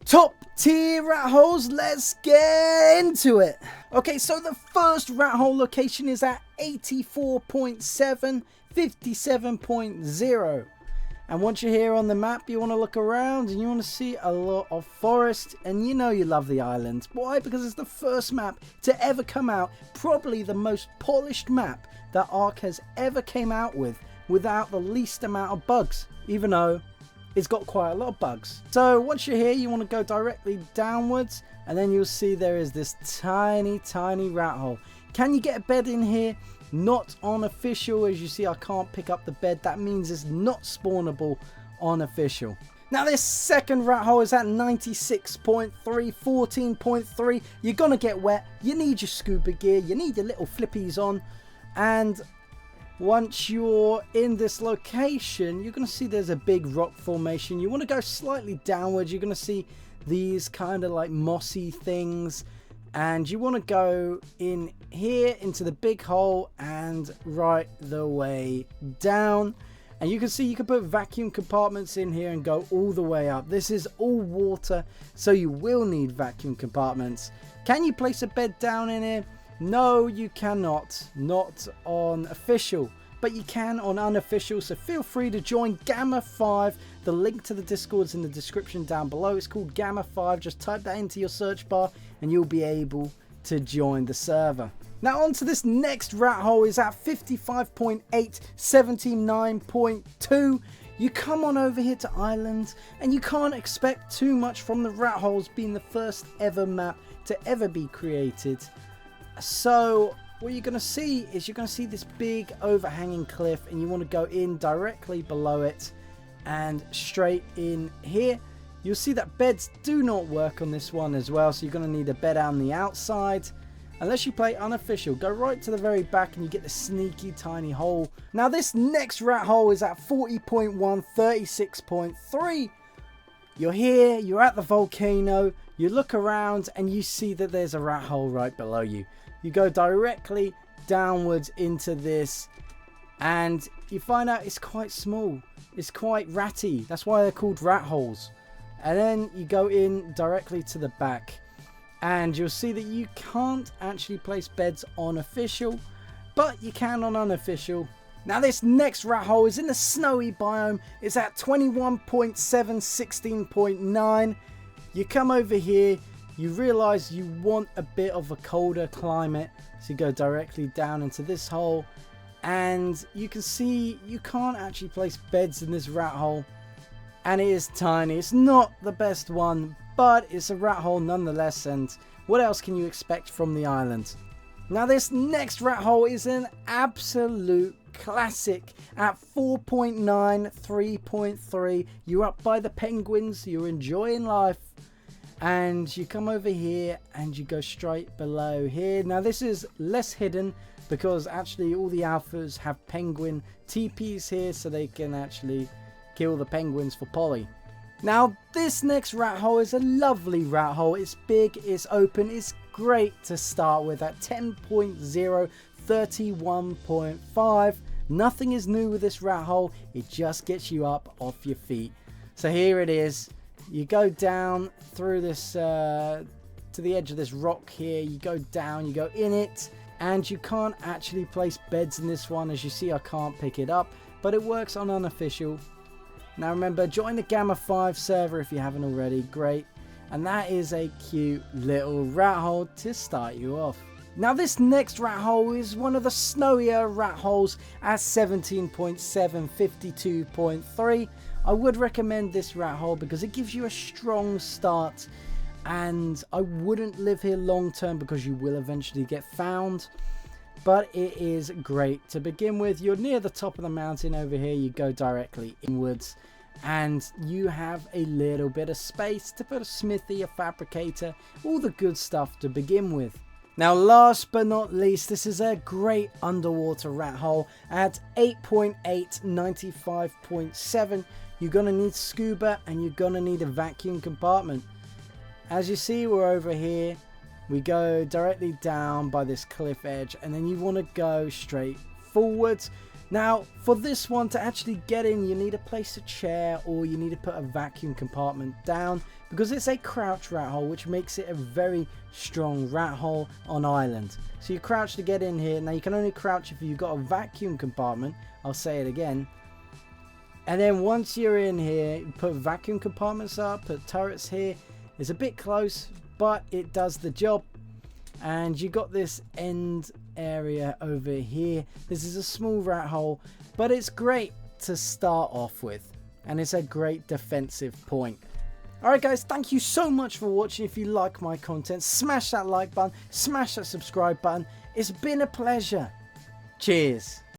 Top tier rat holes, let's get into it. Okay, so the first rat hole location is at 84.7, 57.0. And once you're here on the map, you want to look around and you want to see a lot of forest. And you know you love the island. Why? Because it's the first map to ever come out. Probably the most polished map that Ark has ever came out with. Without the least amount of bugs. Even though it's got quite a lot of bugs. So once you're here, you want to go directly downwards. And then you'll see there is this tiny rat hole. Can you get a bed in here? Not on official. As you see, I can't pick up the bed. That means it's not spawnable on official. Now this second rat hole is at 96.3, 14.3. You're gonna get wet. You need your scuba gear. You need your little flippies on. And once you're in this location, you're gonna see there's a big rock formation. You want to go slightly downwards. You're gonna see these kind of like mossy things. And you want to go in here into the big hole and right the way down. And you can see you can put vacuum compartments in here and go all the way up. This is all water, so you will need vacuum compartments. Can you place a bed down in here? No, you cannot. Not on official. But you can on unofficial, so feel free to join Gamma 5. The link to the Discord's in the description down below. It's called Gamma 5. Just type that into your search bar and you'll be able to join the server. Now on to this next rat hole is at 55.8, 79.2. You come on over here to Islands and you can't expect too much from the rat holes being the first ever map to ever be created. So what you're going to see is you're going to see this big overhanging cliff and you want to go in directly below it and straight in here. You'll see that beds do not work on this one as well, so you're going to need a bed on the outside. Unless you play unofficial, go right to the very back and you get the sneaky tiny hole. Now this next rat hole is at 40.1, 36.3. You're here, you're at the volcano, you look around and you see that there's a rat hole right below you. You go directly downwards into this and you find out it's quite small. It's quite ratty. That's why they're called rat holes. And then you go in directly to the back and you'll see that you can't actually place beds on official, but you can on unofficial. Now this next rat hole is in the snowy biome. It's at 21.7, 16.9. You come over here. You realize you want a bit of a colder climate, so you go directly down into this hole and you can see you can't actually place beds in this rat hole and it is tiny. It's not the best one, but it's a rat hole nonetheless, and what else can you expect from the island? Now this next rat hole is an absolute classic at 4.9, 3.3. You're up by the penguins, you're enjoying life. And you come over here and you go straight below here. Now this is less hidden because actually all the alphas have penguin TPs here, so they can actually kill the penguins for poly. Now this next rat hole is a lovely rat hole. It's big, it's open, it's great to start with at 10.0, 31.5. Nothing is new with this rat hole. It just gets you up off your feet. So here it is. You go down through this to the edge of this rock here. You go down, you go in it, and you can't actually place beds in this one. As you see, I can't pick it up, but it works on unofficial. Now remember, join the Gamma 5 server if you haven't already. Great. And that is a cute little rat hole to start you off. Now this next rat hole is one of the snowier rat holes at 17.7, 52.3. I would recommend this rat hole because it gives you a strong start, and I wouldn't live here long term because you will eventually get found, but it is great to begin with. You're near the top of the mountain over here. You go directly inwards and you have a little bit of space to put a smithy, a fabricator, all the good stuff to begin with. Now last but not least, this is a great underwater rat hole at 8.8, 95.7. You're going to need scuba and you're going to need a vacuum compartment. As you see, we're over here. We go directly down by this cliff edge and then you want to go straight forwards. Now, for this one to actually get in, you need to place a chair or you need to put a vacuum compartment down because it's a crouch rat hole, which makes it a very strong rat hole on island. So you crouch to get in here. Now, you can only crouch if you've got a vacuum compartment. I'll say it again. And then once you're in here, you put vacuum compartments up, put turrets here. It's a bit close, but it does the job. And you got this end area over here. This is a small rat hole, but it's great to start off with, and it's a great defensive point. Alright guys, thank you so much for watching. If you like my content, smash that like button, smash that subscribe button. It's been a pleasure. Cheers.